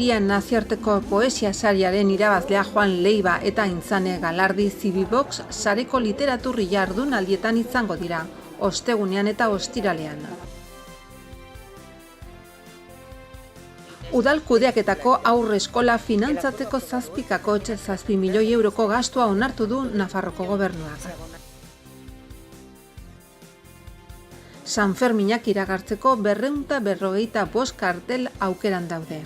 Irian nazioarteko poesia sariaren irabazlea Juan Leiva eta Aintzane Galardi Zibibox sareko literatur jardunaldietan izango dira, ostegunean eta ostiralean. Udal kudeaketako aurreskola finantzatzeko 7,7 milioi euroko gastua onartu du Nafarroko gobernuak. San Ferminak iragartzeko 245 kartel aukeran daude.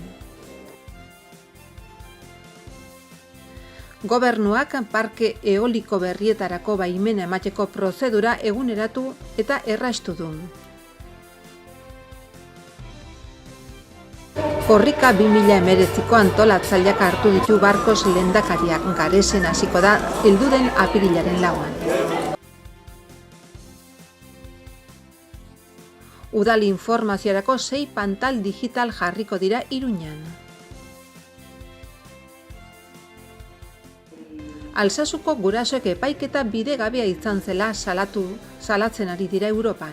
Gobernuak parke eoliko berrietarako baimena emateko prozedura eguneratu eta erraztu du. Korrika 2019ko antolatzaileak hartu ditu barkos lehendakariak, Garesen hasiko da helduden apirilaren 4. Udal informaziorako 6 pantal digital jarriko dira Iruñan. Alsasuko gurasoek epaiketa bidegabea izan zela salatzen ari dira Europan.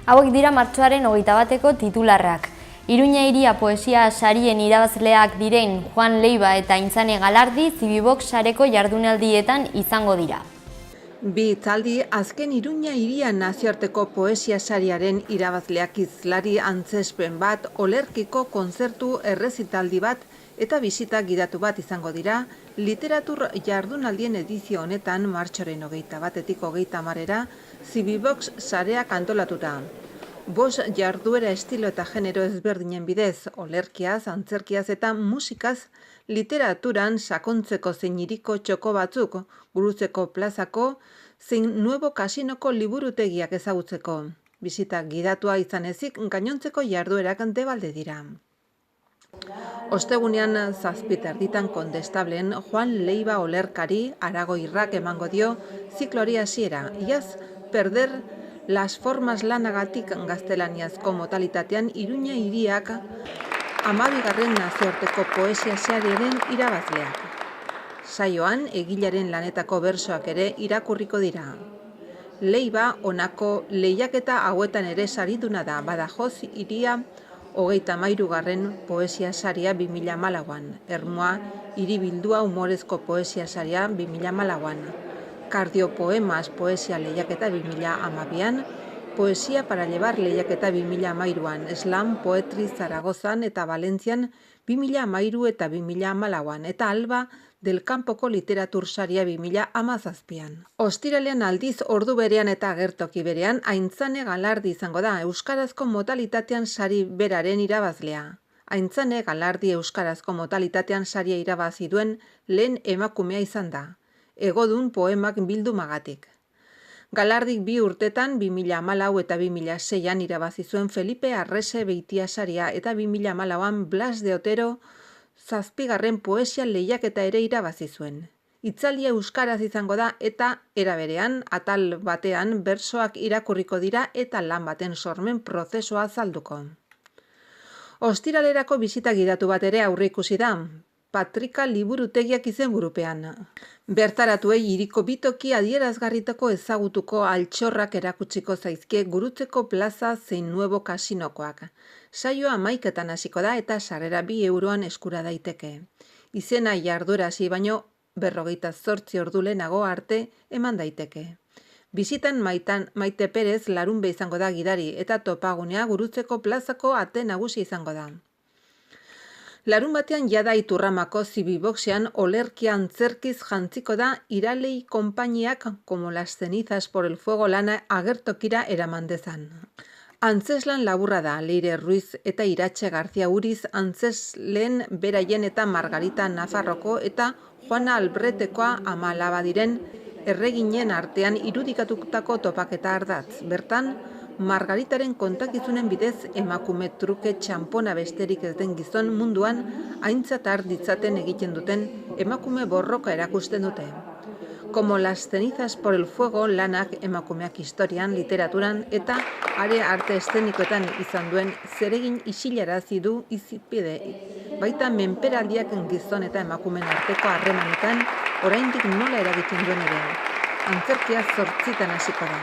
Hauek dira martxoaren 21ko titularrak. Iruña hiria poesia sarien irabazleak diren Juan Leiva eta Aintzane Galardi Zibibox sareko jardunaldietan izango dira. Bi hitzaldi azken Iruña hiria nazioarteko poesia sariaren irabazleak hizlari antzespen bat, olerkiko kontzertu errezitaldi bat eta bisita gidatu bat izango dira literatur jardunaldien edizio honetan martxoaren 21etik 30 Zibibox sareak antolatuta. 5 jarduera estilo eta genero ezberdinen bidez, olerkiaz, antzerkiaz eta musikaz, literaturan sakontzeko zein hiriko txoko batzuk, Gurutzeko plazako zein Nuevo Kasinoko liburutegiak ezagutzeko. Bisita gidatua izan ezik, gainontzeko jarduerak debalde dira. Ostegunean 7:30 Kondestablen Juan Leiva olerkari Aragoirrak emango dio zikloari hasiera. Iaz, perder las formas lanagatik gaztelaniazko modalitatean Iruña hiriak 12. nazioarteko poesia sariaren irabazleak. Saioan, egilaren lanetako bersoak ere irakurriko dira. Leiva honako lehiaketa hauetan ere sariduna da, Badajoz hiria 33. poesia saria 2014an, Ermua hiribildua humorezko poesia saria 2014an, Kardiopoemas poesia lehiaketa 2012an, Poesia para llevar lehiaketa 2013an, Slam Poetry Zaragozan eta Valentzian 2013 eta 2014an, eta Alba del Campoko literatur saria 2017an. Ostiralean aldiz ordu berean eta agertoki berean Aintzane Galardi izango da, euskarazko modalitatean sari beraren irabazlea. Aintzane Galardi euskarazko modalitatean saria irabazi duen lehen emakumea izan da. Egodun poemak bildumagatik. Galardik 2 urtetan 2014 eta 2006an irabazi zuen Felipe Arrese Beitia saria eta 2014an Blas de Otero 7. poesia lehiaketa ere irabazi zuen. Hitzaldia euskaraz izango da eta era berean atal batean bersoak irakurriko dira eta lan baten sormen prozesua azalduko. Ostiralerako bisita gidatu bat ere aurreikusi da. Patrika liburutegiak izenburupean. Bertaratuei hiriko bitoki adierazgarritako ezagutuko altxorrak erakutsiko zaizkie Gurutzeko plaza zein Nuevo Kasinokoak. Saioa 11etan hasiko da eta sarrera 2 euroan eskura daiteke. Izena jarduera hasi baino 48 ordu lehenago arte eman daiteke. Bizitan Maite Perez Larunbe izango da gidari eta topagunea Gurutzeko plazako ate nagusi izango da. Larun batean jada Iturramako Zibiboxean olerkia antzerkiz jantziko da Iralei konpainiak como las cenizas por el fuego lana agertokira eraman dezan. Antzeslan laburra da, Leire Ruiz eta Iratxe Garzia Uriz antzeslen beraien eta Margarita Nafarroko eta Juana Albretekoa ama-alaba diren erreginen artean irudikatutako topaketa ardatz. Bertan, Margaritaren kontakizunen bidez emakume truke txanpona besterik ez den gizon munduan aintzat har ditzaten egiten duten emakume borroka erakusten dute. Como las cenizas por el fuego lanak emakumeak historian, literaturan eta arte eszenikoetan izan duen zeregin isilarazi du izipide. Baita menperaldiak gizon eta emakumeen arteko harremanetan oraindik nola eragiten duen ere. Antzerkia 8 hasiko da.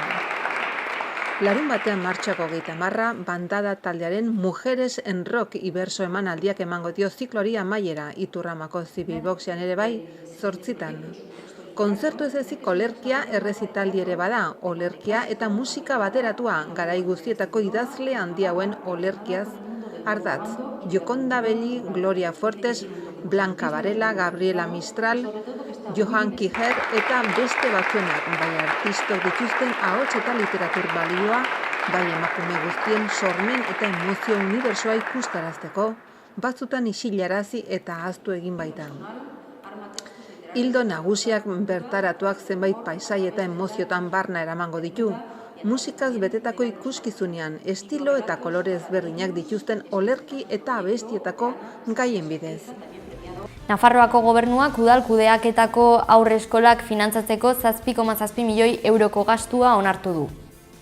Larun batean martxako 30 bandada taldearen Mujeres en Rock iberso emanaldiak emango dio zikloari amaiera Iturramako Zibilboxean ere bai 8:00. Kontzertu ez ezik olerkia errezitaldi ere bada, olerkia eta musika bateratua, garai guztietako idazle handi hauen olerkiaz ardatz. Jokonda Belli, Gloria Fuertes, Blanca Varela, Gabriela Mistral, Johan Kijer eta beste batzuenak, bai artistok dituzten ahots eta literatur balioa, bai emakume guztien sormen eta emozio unibersoa ikustarazteko, batzutan isilarazi eta ahaztu egin baitan. Hildo nagusiak bertaratuak zenbait paisai eta emoziotan barna eramango ditu, musikaz betetako ikuskizunean, estilo eta kolore ezberdinak dituzten olerki eta abestietako gaien bidez. Nafarroako gobernuak udal kudeaketako haurreskolak finantzatzeko 7,7 milioi euroko gastua onartu du.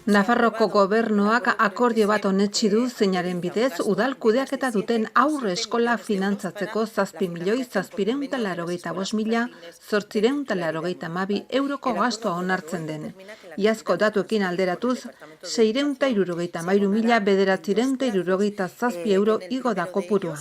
Nafarroko gobernuak akordio bat onetsi du zeinaren bidez udal kudeaketa duten haur eskola finantzatzeko 7.785.882 euroko gastua onartzen den. Iazko datuekin alderatuz, 663.967 euro igo da kopurua.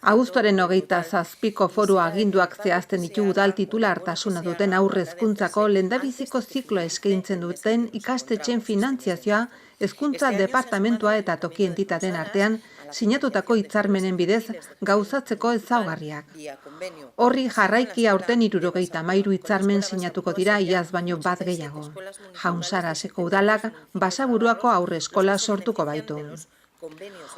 Abuztuaren 27ko foru aginduak zehazten ditu udal titulartasuna duten haur hezkuntzako lehendabiziko zikloa eskaintzen duten ikastetxeen finantziazioa hezkuntza departamentua eta toki entitateen artean sinatutako hitzarmenen bidez gauzatzeko ezaugarriak. Horri jarraiki aurten 73 hitzarmen sinatuko dira iaz baino bat gehiago. Jaunsaraseko udalak Basaburuako haurreskola sortuko baitu.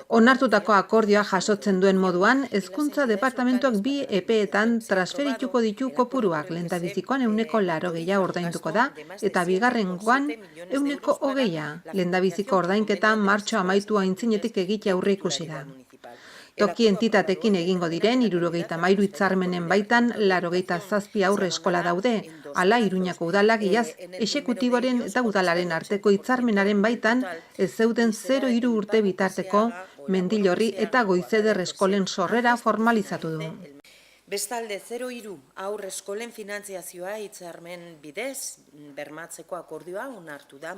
Onartutako akordioa jasotzen duen moduan, hezkuntza departamentuak 2 epeetan transferituko ditu kopuruak, lehendabizikoan 80% ordainduko da, eta bigarrengoan 120%. Lehendabiziko ordainketa martxo amaitu aintzinetik egitea aurreikusi da. Toki entitatekin egingo diren 73 hitzarmenen baitan 87 haur eskola daude, hala Iruñako udalak iaz exekutiboaren eta udalaren arteko hitzarmenaren baitan ez zeuden 0-3 urte bitarteko Mendillorri eta Goizeder eskolen sorrera formalizatu du. Bestalde 0-3 haur eskolen finantziazioa hitzarmen bidez bermatzeko akordioa onartu da.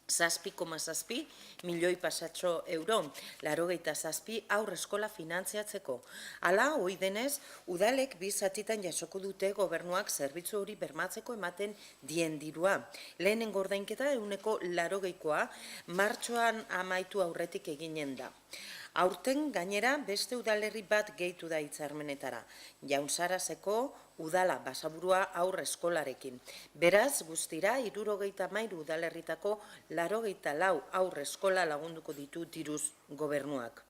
7,7 milioi pasatxo euro, 87 haur eskola finantziatzeko. Hala, ohi denez, udalek 2 zatitan jasoko dute gobernuak zerbitzu hori bermatzeko ematen dien dirua. Lehenengo ordainketa 80%koa martxoan amaitu aurretik eginen da. Aurten gainera beste udalerri bat gehitu da hitzarmenetara, Jaunsaraseko udala Basaburua haur eskolarekin. Beraz, guztira 73 udalerritako 84 haur eskola lagunduko ditu diruz gobernuak.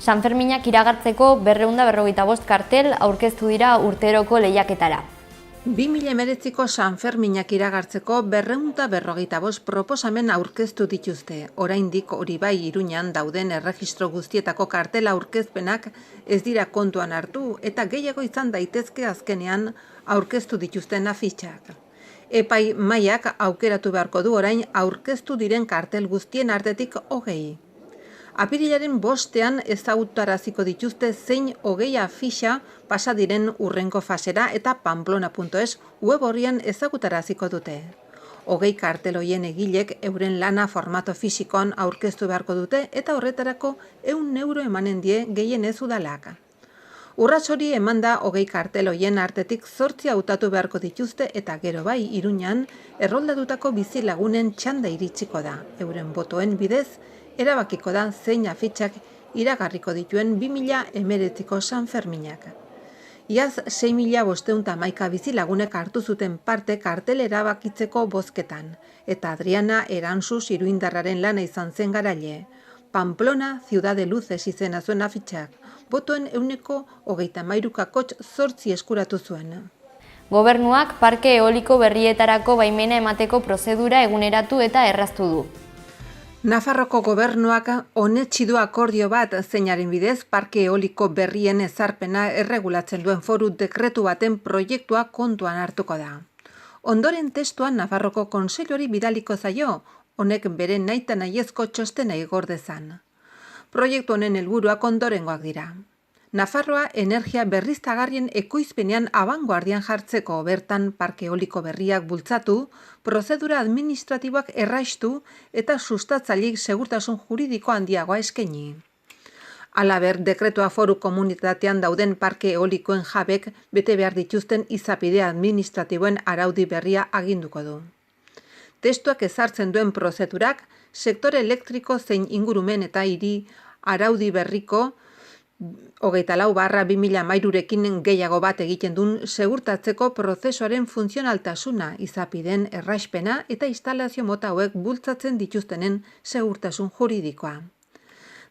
Sanferminak iragartzeko 245 kartel aurkeztu dira urteroko lehiaketara. 2019ko Sanferminak iragartzeko 245 proposamen aurkeztu dituzte. Oraindik hori bai Iruñan dauden erregistro guztietako kartela aurkezpenak ez dira kontuan hartu eta gehiago izan daitezke azkenean aurkeztu dituzten afitxak. Epai mahaiak aukeratu beharko du orain aurkeztu diren kartel guztien artetik 20. Apirilaren 5ean ezagutaraziko dituzte zein 20 afixa pasa diren urrengo fasera eta pamplona.es web horrian ezagutaraziko dute. 20 kartel hoien egilek euren lana formato fisikoan aurkeztu beharko dute eta horretarako 100 euro emanen die gehienez udalak. Urrats hori emanda 20 kartel hoien artetik 8 hautatu beharko dituzte eta gero bai Iruñan erroldatutako bizilagunen txanda iritsiko da. Euren botoen bidez erabakiko da zein afitxak iragarriko dituen 2019ko Sanferminak. Iaz 6.511 bizilagunek hartu zuten parte kartel erabakitzeko bozketan, eta Adriana Eransus iruindarraren lana izan zen garaile. Pamplona Ciudad de Luces izena zuen afitxak, botoen 33,8 eskuratu zuen. Gobernuak parke eoliko berrietarako baimena emateko prozedura eguneratu eta erraztu du. Nafarroko gobernuak onetsi du akordio bat zeinaren bidez parke eoliko berrien ezarpena erregulatzen duen foru dekretu baten proiektua kontuan hartuko da. Ondoren testuan Nafarroko Kontseilori bidaliko zaio, honek bere nahita nahiezko txostena igor dezan. Proiektu honen helburuak ondorengoak dira. Nafarroa energia berriztagarrien ekoizpenean abangoardian jartzeko bertan parke eoliko berriak bultzatu, prozedura administratiboak erraistu eta sustatzaileek segurtasun juridiko handiagoa eskaini. Halaber, dekretua foru komunitatean dauden parke eolikoen jabek bete behar dituzten izapide administratiboen araudi berria aginduko du. Testuak ezartzen duen prozedurak, sektore elektriko zein ingurumen eta hiri araudi berriko 24/2013rekin gehiago bat egiten duen segurtatzeko prozesuaren funtzionaltasuna, izapideen erraispena eta instalazio mota hauek bultzatzen dituztenen segurtasun juridikoa.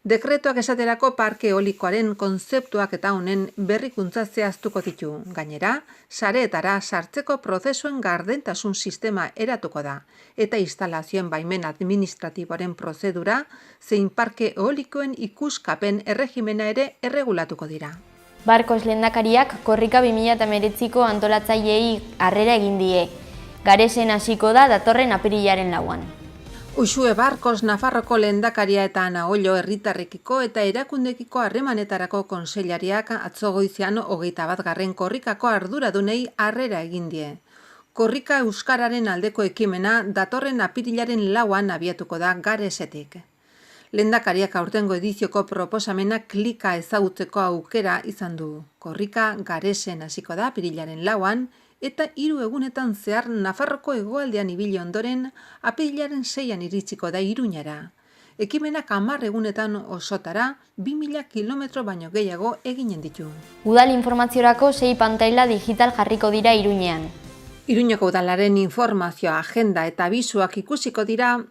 Dekretuak esaterako parke eolikoaren kontzeptuak eta honen berrikuntza zehaztuko ditu. Gainera, sareetara sartzeko prozesuen gardentasun sistema eratuko da eta instalazioen baimen administratiboaren prozedura zein parke eolikoen ikuskapen erregimena ere erregulatuko dira. Barkos lehendakariak korrika 2019ko antolatzaileei harrera egin die. Garesen hasiko da datorren apirilaren 4an. Uxue Barkos Nafarroko lehendakaria eta Ana Ollo herritarrekiko eta erakundekiko harremanetarako kontseilariak atzo goizean 21. korrikako arduradunei harrera egin die. Korrika euskararen aldeko ekimena datorren apirilaren 4an abiatuko da Garesetik. Lehendakariak aurtengo edizioko proposamena klika ezagutzeko aukera izan du. Korrika Garesen hasiko da apirilaren 4an, eta 3 egunetan zehar Nafarroko hegoaldean ibili ondoren apirilaren 6an iritsiko da Iruñara. Ekimenak 10 egunetan osotara 2000 kilometro baino gehiago eginen ditu. Udal informaziorako 6 pantaila digital jarriko dira Iruñean. Iruñeko udalaren informazioa, agenda eta abisuak ikusiko dira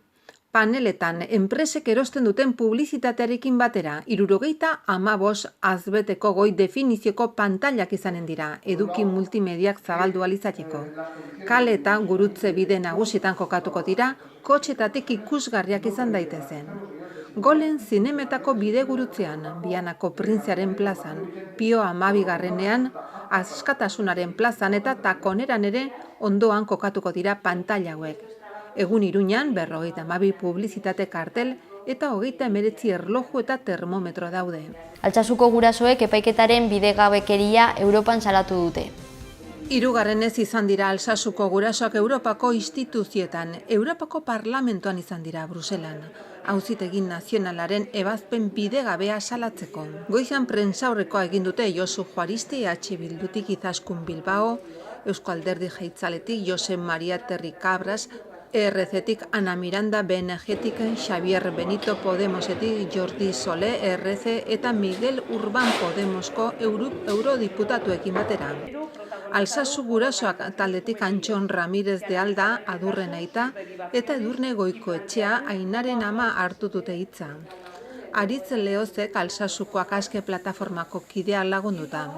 paneletan enpresek erosten duten publizitatearekin batera. 75 azbeteko goi definizioko pantailak izanen dira, eduki multimediak zabaldu alizatiko. Kale eta gurutze bide nagusietan kokatuko dira, kotxetatik ikusgarriak izan daitezen. Golen zinemetako bide gurutzean, Bianako Printzearen plazan, Pio 12ean, Askatasunaren plazan eta Takoneran ere ondoan kokatuko dira pantaila hauek. Egun Iruñan 52 publizitate kartel eta 39 erloju eta termometro daude. Altsasuko gurasoek epaiketaren bidegabekeria Europan salatu dute. 3. izan dira Altsasuko gurasoak Europako instituzioetan, Europako Parlamentoan izan dira Bruselan, Auzitegi Nazionalaren ebazpen bidegabea salatzeko. Goizan prentsaurrekoa egin dute Josu Juaristi EH Bildutik Izaskun Bilbao, Eusko Alderdi Jeltzaletik Josep Maria Terri Cabras, ERC-tik Ana Miranda, BNG-tik Xavier Benito, Podemosetik Jordi Sole, ERC eta Miguel Urban Podemosko eurodiputatuekin batera. Alsasu gurasoak taldetik Antxon Ramirez de Alda, Adurren aita, eta Edurne Goikoetxea Ainaren ama hartu dute hitza. Aritz Leozek Alsasukoak aske plataformako kidea lagunduta.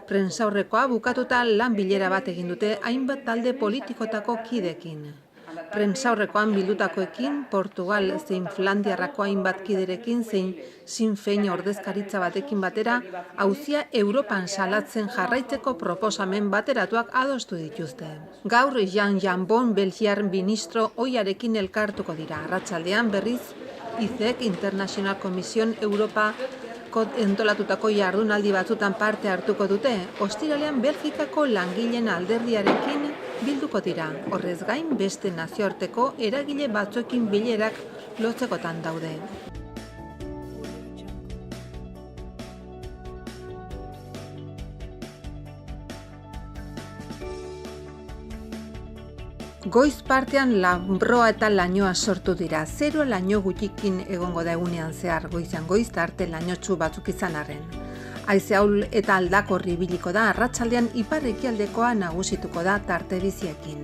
Prentsaurrekoa bukatuta lan bilera bat egin dute hainbat talde politikotako kidekin. Prentsaurrekoan bildutakoekin, Portugal zein Flandiarrako hainbat kiderekin zein Sinn Féin ordezkaritza batekin batera, auzia Europan salatzen jarraitzeko proposamen bateratuak adostu dituzte. Gaur Jean Jambon Belgiar ministro ohiarekin elkartuko dira. Arratsaldean berriz ICEC International Commission Europa entolatutako jardunaldi batzutan parte hartuko dute, ostiralean Belgikako langileen alderdiarekin bilduko dira. Horrez gain, beste nazioarteko eragile batzuekin bilerak lotzekotan daude. Goiz partean lanbroa eta lainoa sortu dira. 0 laino gutikin egongo da egunean zehar, goizan goiz arte lainotsu batzuk izan arren. Haize ahul eta aldakorri ibiliko da, arratsaldean ipar-ekialdekoa nagusituko da tarte biziekin.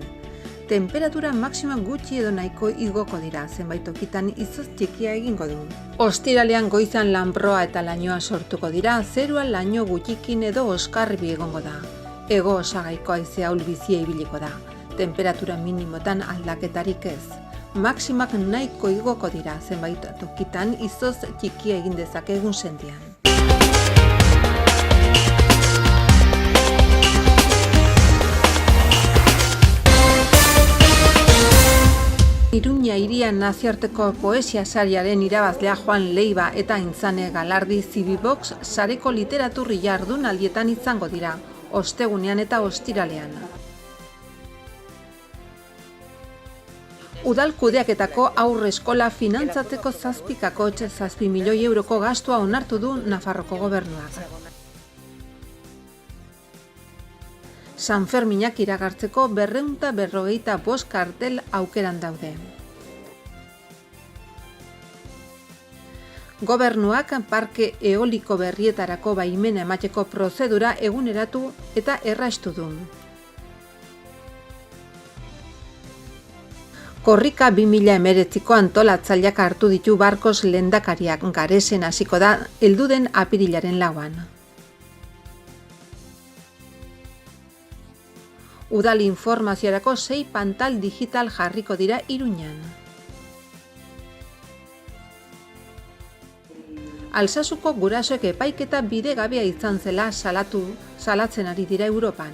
Temperatura maxima gutxi edo nahiko igoko dira, zenbait tokitan izotz txikia egingo du. Ostiralean goizan lanbroa eta lainoa sortuko dira, 0 laino gutikin edo oskarbi egongo da. Hego osagaiko haize ahul bizia ibiliko da. Temperatura minimotan aldaketarik ez. Maximak nahiko igoko dira, zenbait tokitan izotz txikia egin dezake egun sentian. Iruña hiria Iruñeria nazioarteko poesia sariaren irabazlea Juan Leiva eta Aintzane Galardi Zibibox sareko literaturri jardunaldietan izango dira, ostegunean eta ostiralean. Udal kudeaketako aurre eskola finantzatzeko 7,7 milioi euroko gastua onartu du Nafarroko gobernuak. San Ferminak iragartzeko 255 kartel aukeran daude. Gobernuak parke eoliko berrietarako baimena emateko prozedura eguneratu eta erraztu du. Korrika 2019ko antolatzaileak hartu ditu Barkos lehendakariak, Garesen hasiko da helduden apirilaren 4. Udal informaziorako 6 pantal digital jarriko dira Iruñan. Alsasuko gurasoek epaiketa bidegabea izan zela salatzen ari dira Europan.